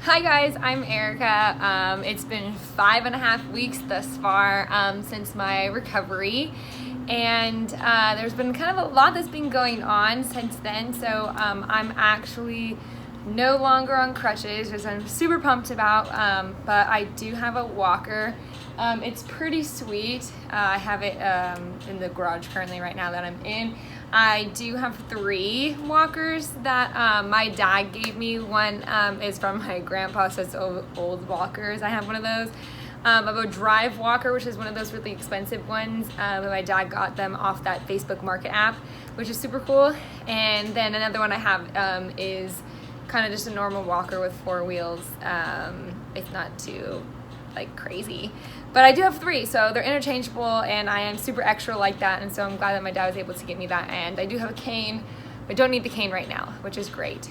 Hi guys, I'm Arika. It's been 5.5 weeks thus far since my recovery, and there's been kind of a lot that's been going on since then. So I'm actually no longer on crutches, which I'm super pumped about, but I do have a walker. It's pretty sweet. I have it in the garage currently right now that I'm in. I do have 3 walkers that my dad gave me. One is from my grandpa, so it's old walkers. I have one of those. I have a drive walker, which is one of those really expensive ones. My dad got them off that Facebook Market app, which is super cool. And then another one I have is kind of just a normal walker with 4 wheels. It's not too crazy, but I do have 3, so they're interchangeable, and I am super extra like that, and so I'm glad that my dad was able to get me that. And I do have a cane, but don't need the cane right now, which is great.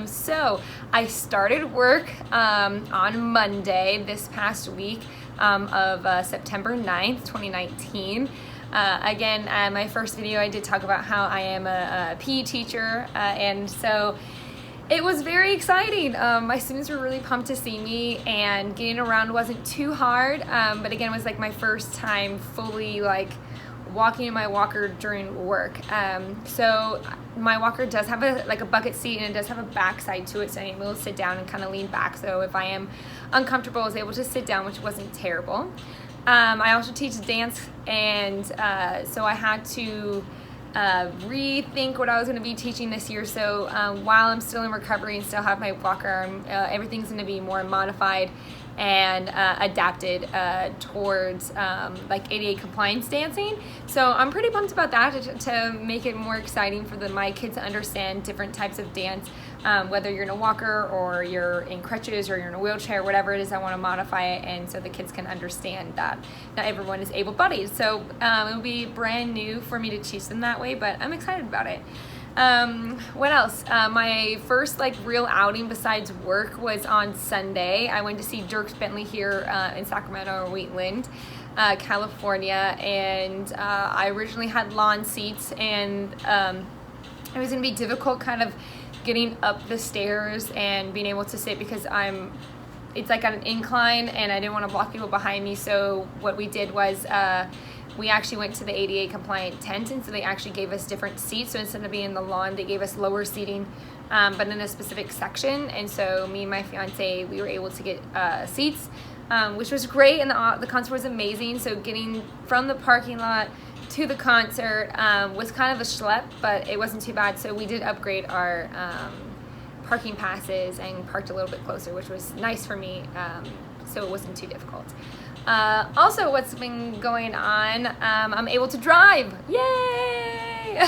So I started work on Monday this past week of September 9th, 2019. Again, my first video I did talk about how I am a PE teacher, and so it was very exciting. My students were really pumped to see me, and getting around wasn't too hard, but again, it was my first time fully walking in my walker during work. So my walker does have a bucket seat, and it does have a back side to it, so I'm able to sit down and kind of lean back. So if I am uncomfortable, I was able to sit down, which wasn't terrible. I also teach dance, and so I had to rethink what I was going to be teaching this year. So while I'm still in recovery and still have my walker, everything's going to be more modified and adapted towards ADA compliance dancing. So I'm pretty pumped about that to make it more exciting for my kids to understand different types of dance, whether you're in a walker or you're in crutches or you're in a wheelchair, whatever it is. I want to modify it, and so the kids can understand that not everyone is able-bodied. So it'll be brand new for me to teach them that way, but I'm excited about it. What else? My first real outing besides work was on Sunday. I went to see Dirk Bentley here in Sacramento or Wheatland, California, and I originally had lawn seats, and it was going to be difficult kind of getting up the stairs and being able to sit because it's on an incline, and I didn't want to block people behind me. So what we did was we actually went to the ADA compliant tent, and so they actually gave us different seats. So instead of being in the lawn, they gave us lower seating, but in a specific section. And so me and my fiance, we were able to get seats, which was great, and the concert was amazing. So getting from the parking lot to the concert was kind of a schlep, but it wasn't too bad. So we did upgrade our parking passes and parked a little bit closer, which was nice for me, so it wasn't too difficult. Also, what's been going on, I'm able to drive. Yay!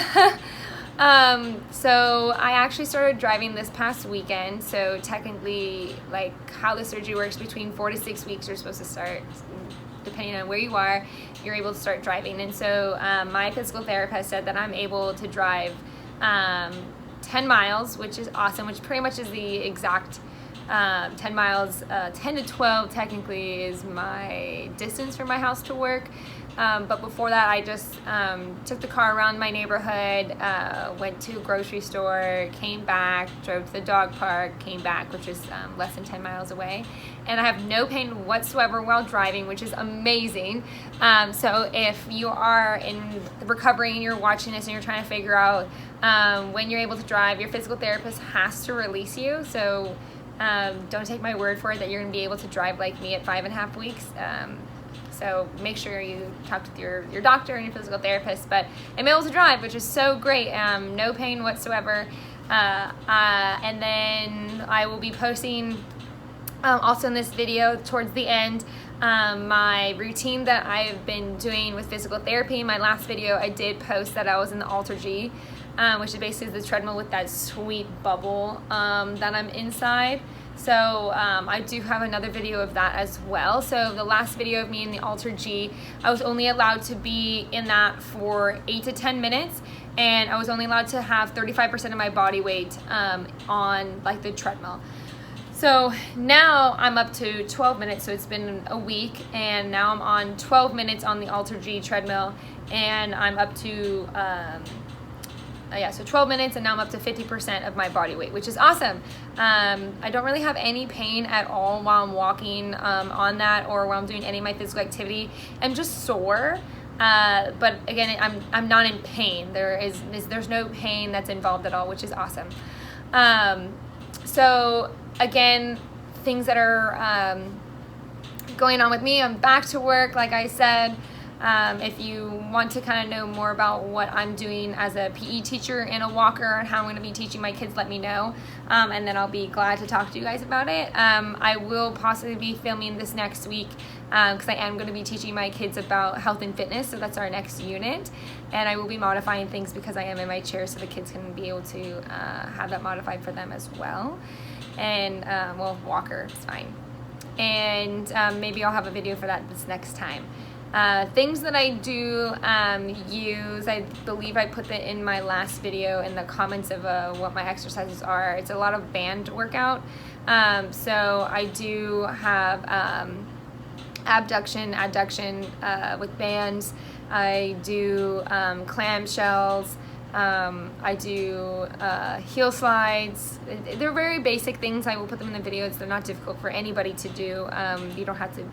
So I actually started driving this past weekend. So technically, how the surgery works, between 4 to 6 weeks, you're supposed to start, depending on where you are, you're able to start driving. And so my physical therapist said that I'm able to drive 10 miles, which is awesome, which pretty much is the exact 10 miles, 10 to 12 technically is my distance from my house to work. But before that, I just took the car around my neighborhood, went to a grocery store, came back, drove to the dog park, came back, which is less than 10 miles away. And I have no pain whatsoever while driving, which is amazing. So if you are in recovery and you're watching this and you're trying to figure out when you're able to drive, your physical therapist has to release you. So don't take my word for it that you're going to be able to drive like me at 5.5 weeks. So make sure you talk to your doctor and your physical therapist. But I'm able to drive, which is so great. No pain whatsoever. And then I will be posting also in this video towards the end my routine that I've been doing with physical therapy. In my last video, I did post that I was in the AlterG, which is basically the treadmill with that sweet bubble that I'm inside. So I do have another video of that as well. So the last video of me in the AlterG, I was only allowed to be in that for 8 to 10 minutes, and I was only allowed to have 35% of my body weight on the treadmill. So now I'm up to 12 minutes, so it's been a week, and now I'm on 12 minutes on the AlterG treadmill, and I'm up to yeah, so 12 minutes, and now I'm up to 50% of my body weight, which is awesome. I don't really have any pain at all while I'm walking on that, or while I'm doing any of my physical activity. I'm just sore, but again, I'm not in pain. There's no pain that's involved at all, which is awesome. So again, things that are going on with me, I'm back to work, like I said. If you want to kind of know more about what I'm doing as a PE teacher and a walker and how I'm going to be teaching my kids, let me know, and then I'll be glad to talk to you guys about it. I will possibly be filming this next week because I am going to be teaching my kids about health and fitness, so that's our next unit, and I will be modifying things because I am in my chair, so the kids can be able to have that modified for them as well. And well, walker, it's fine. And maybe I'll have a video for that this next time. Things that I do use, I believe I put that in my last video in the comments of what my exercises are. It's a lot of band workout. So I do have abduction, adduction with bands. I do clamshells. I do heel slides. They're very basic things. I will put them in the videos. They're not difficult for anybody to do. You don't have to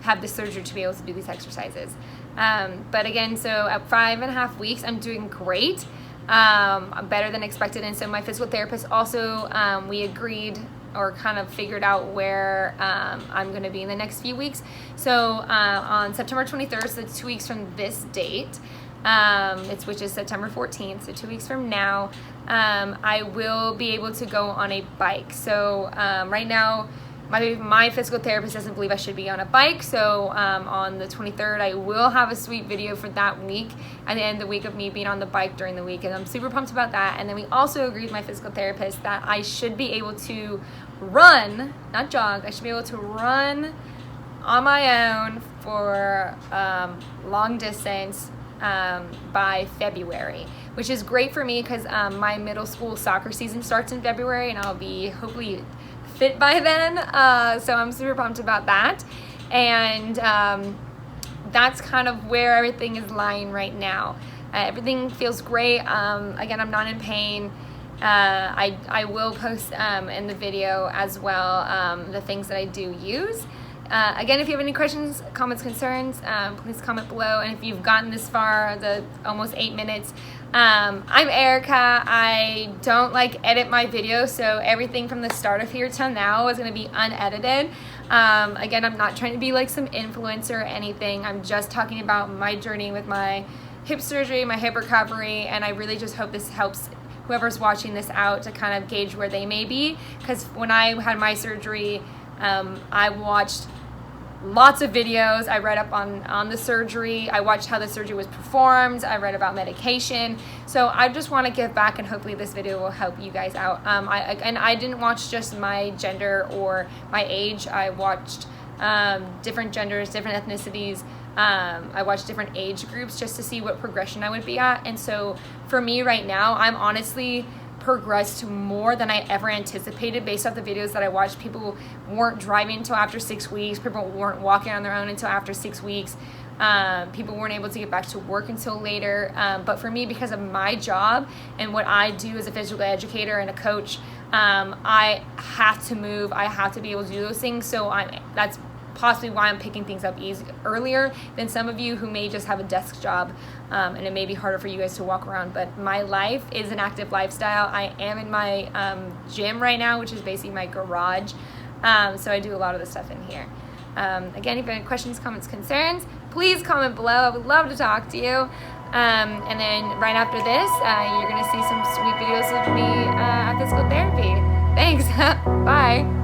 have the surgery to be able to do these exercises. But again, so at 5.5 weeks, I'm doing great. Better than expected. And so my physical therapist also, we agreed or kind of figured out where I'm going to be in the next few weeks. So on September 23rd, so 2 weeks from this date, which is September 14th, so 2 weeks from now, I will be able to go on a bike. So right now, my physical therapist doesn't believe I should be on a bike, so on the 23rd, I will have a sweet video for that week, at the end of the week, of me being on the bike during the week, and I'm super pumped about that. And then we also agreed with my physical therapist that I should be able to run, not jog, I should be able to run on my own for long distance by February, which is great for me because my middle school soccer season starts in February, and I'll be hopefully fit by then, so I'm super pumped about that. And that's kind of where everything is lying right now. Everything feels great. Again, I'm not in pain. I will post in the video as well the things that I do use. Again, if you have any questions, comments, concerns, please comment below. And if you've gotten this far, the almost 8 minutes, I'm Arika. I don't edit my videos, so everything from the start of here till now is going to be unedited. Again, I'm not trying to be like some influencer or anything. I'm just talking about my journey with my hip surgery, my hip recovery, and I really just hope this helps whoever's watching this out to kind of gauge where they may be. Because when I had my surgery, I watched lots of videos. I read up on the surgery. I watched how the surgery was performed. I read about medication. So I just want to give back, and hopefully this video will help you guys out. I didn't watch just my gender or my age. I watched different genders, different ethnicities. I watched different age groups just to see what progression I would be at. And so for me right now, I'm honestly progressed more than I ever anticipated based off the videos that I watched. People weren't driving until after 6 weeks. People weren't walking on their own until after 6 weeks. People weren't able to get back to work until later. But for me, because of my job and what I do as a physical educator and a coach, I have to move. I have to be able to do those things. So that's possibly why I'm picking things up earlier than some of you who may just have a desk job, and it may be harder for you guys to walk around. But my life is an active lifestyle. I am in my gym right now, which is basically my garage, so I do a lot of the stuff in here. Again, if you have any questions, comments, concerns, please comment below. I would love to talk to you. And then right after this, you're going to see some sweet videos of me at physical therapy. Thanks. Bye.